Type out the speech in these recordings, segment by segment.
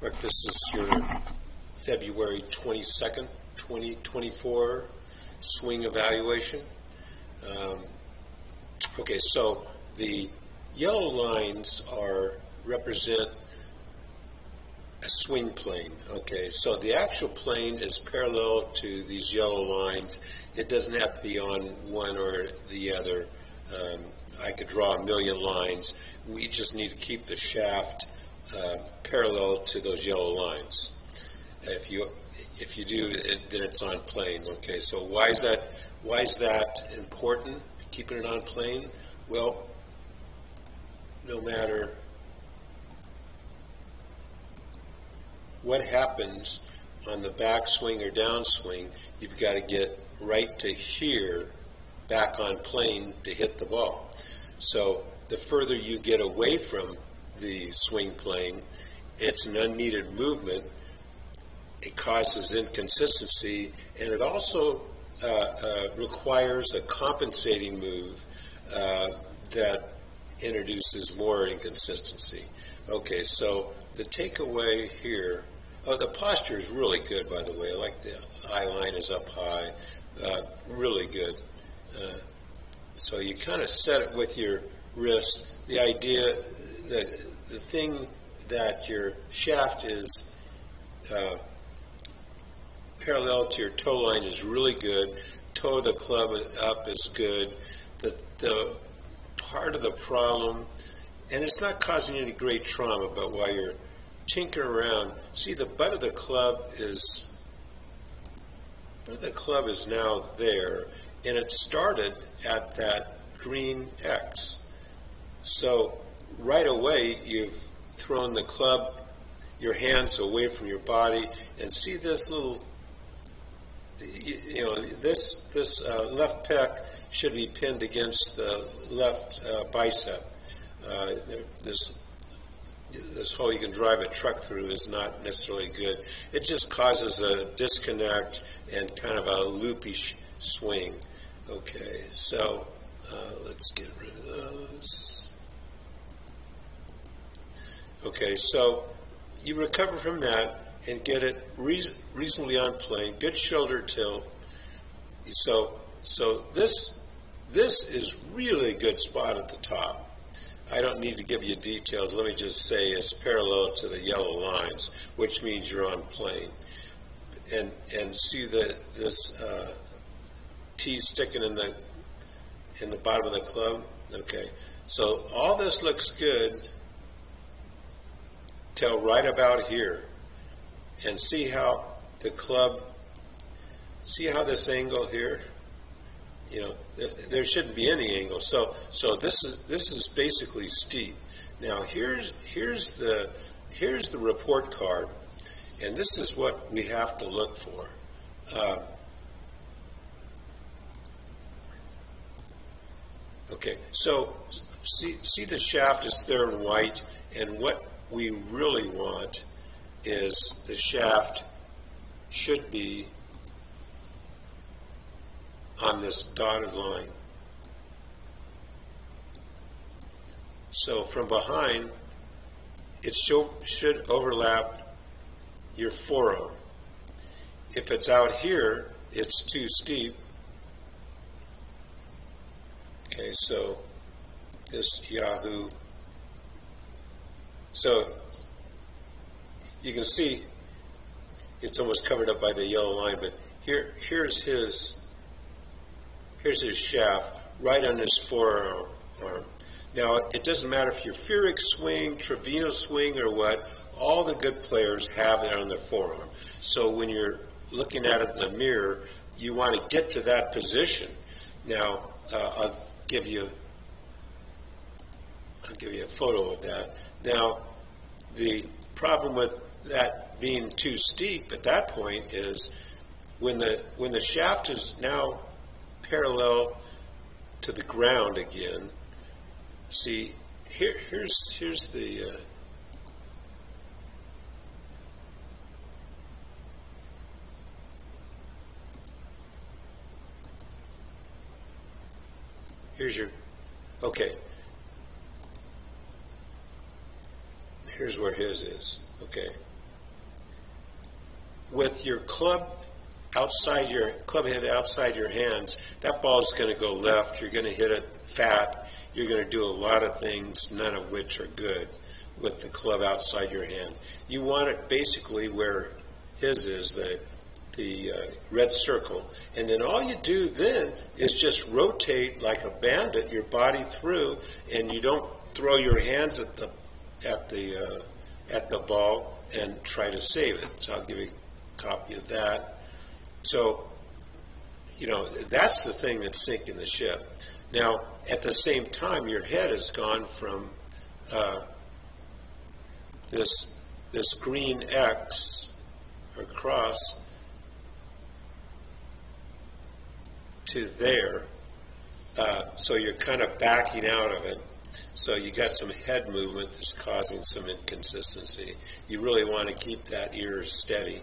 Rick, this is your February 22nd, 2024 swing evaluation. Okay, so the yellow lines represent a swing plane. Okay, so the actual plane is parallel to these yellow lines. It doesn't have to be on one or the other. I could draw a million lines. We just need to keep the shaft parallel to those yellow lines. If you do, then it's on plane. Okay, so why is that important? Keeping it on plane? Well, no matter what happens on the backswing or downswing, you've got to get right to here, back on plane to hit the ball. So the further you get away from the swing plane, it's an unneeded movement. It causes inconsistency, and it also requires a compensating move that introduces more inconsistency. Okay, so the takeaway here, the posture is really good, by the way. I like the eye line is up high, really good. So you kind of set it with your wrist. The idea that the thing that your shaft is parallel to your toe line is really good. Toe of the club up is good. The part of the problem, and it's not causing any great trauma, but while you're tinkering around, see the butt of the club is now there, and it started at that green X. So right away you've thrown the club, your hands away from your body, and see this little, this left pec should be pinned against the left bicep. This hole you can drive a truck through is not necessarily good. It just causes a disconnect and kind of a loopy swing. Okay, so let's get rid of those. Okay, so you recover from that and get it reasonably on plane, good shoulder tilt. So this is really a good spot at the top. I don't need to give you details. Let me just say it's parallel to the yellow lines, which means you're on plane. And see this T sticking in the bottom of the club. Okay, so all this looks good till right about here, and see how the club. See how this angle here. There shouldn't be any angle. So this is basically steep. Now here's the report card, and this is what we have to look for. Okay, so see the shaft is there in white, and what we really want is the shaft should be on this dotted line. So from behind, it should overlap your forearm. If it's out here, it's too steep. Okay, so this Yahoo. So you can see it's almost covered up by the yellow line, but here's his shaft right on his forearm. Now, it doesn't matter if you're Furyk swing, Trevino swing, or what, all the good players have it on their forearm. So when you're looking at it in the mirror, you want to get to that position. Now, I'll give you a photo of that. Now, the problem with that being too steep at that point is when the shaft is now parallel to the ground again. See, here's the here's your okay. Here's where his is. Okay, with your club head outside your hands, that ball is going to go left. You're going to hit it fat. You're going to do a lot of things, none of which are good with the club outside your hand. You want it basically where his is, the red circle, and then all you do then is just rotate like a bandit your body through, and you don't throw your hands at the ball and try to save it. So I'll give you a copy of that. So, you know, that's the thing that's sinking the ship. Now, at the same time, your head has gone from this green X or cross to there. So you're kind of backing out of it. So you got some head movement that's causing some inconsistency. You really want to keep that ear steady.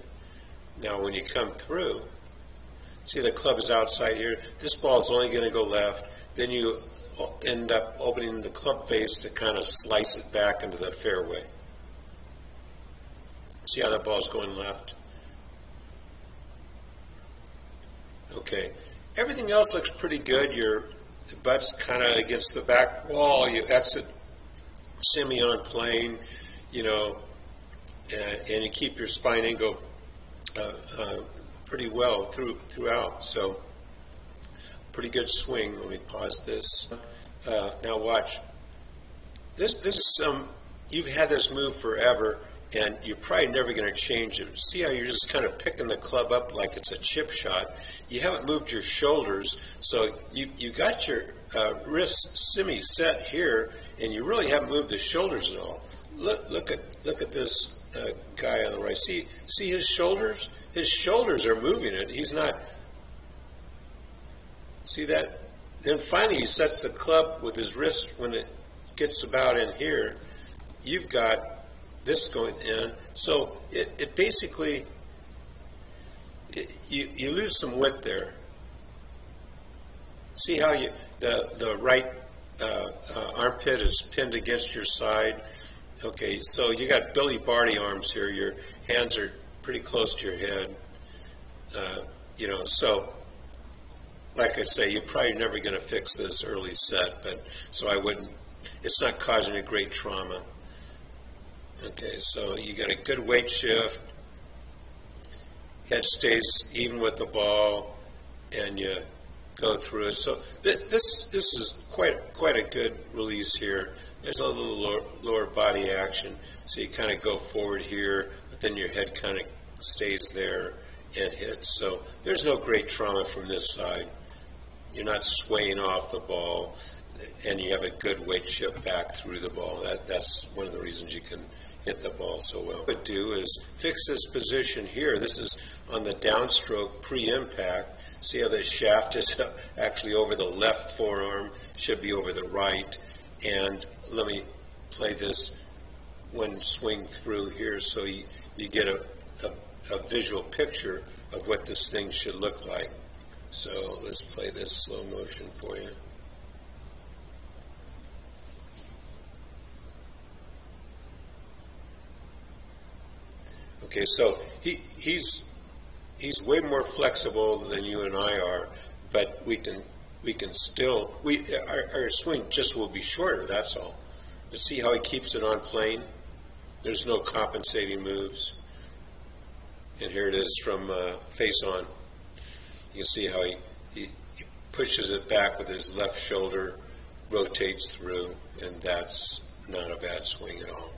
Now when you come through, see the club is outside here. This ball is only going to go left. Then you end up opening the club face to kind of slice it back into the fairway. See how that ball is going left? Okay. Everything else looks pretty good. Your butt's kind of against the back wall. You exit semi on plane, you know, and you keep your spine angle pretty well throughout. So pretty good swing. Let me pause this. Now watch. This is some. You've had this move forever, and you're probably never going to change it. See how you're just kind of picking the club up like it's a chip shot. You haven't moved your shoulders, so you got your wrist semi-set here, and you really haven't moved the shoulders at all. Look at this guy on the right. See his shoulders? His shoulders are moving it. He's not. See that? Then finally he sets the club with his wrist when it gets about in here. You've got this going in. So it basically, you lose some width there. See how the right armpit is pinned against your side. Okay, so you got Billy Barty arms here. Your hands are pretty close to your head. You know, so like I say, you're probably never going to fix this early set, but so I wouldn't. It's not causing a great trauma. Okay, so you got a good weight shift. Head stays even with the ball, and you go through it. So this is quite a good release here. There's a little lower body action. So you kind of go forward here, but then your head kind of stays there and hits. So there's no great trauma from this side. You're not swaying off the ball, and you have a good weight shift back through the ball. That's one of the reasons you can hit the ball so well. What I would do is fix this position here. This is on the downstroke pre-impact. See how the shaft is actually over the left forearm, should be over the right. And let me play this one swing through here so you get a visual picture of what this thing should look like. So let's play this slow motion for you. Okay, so he's way more flexible than you and I are, but we can still our swing just will be shorter. That's all. But see how he keeps it on plane? There's no compensating moves. And here it is from face on. You can see how he pushes it back with his left shoulder, rotates through, and that's not a bad swing at all.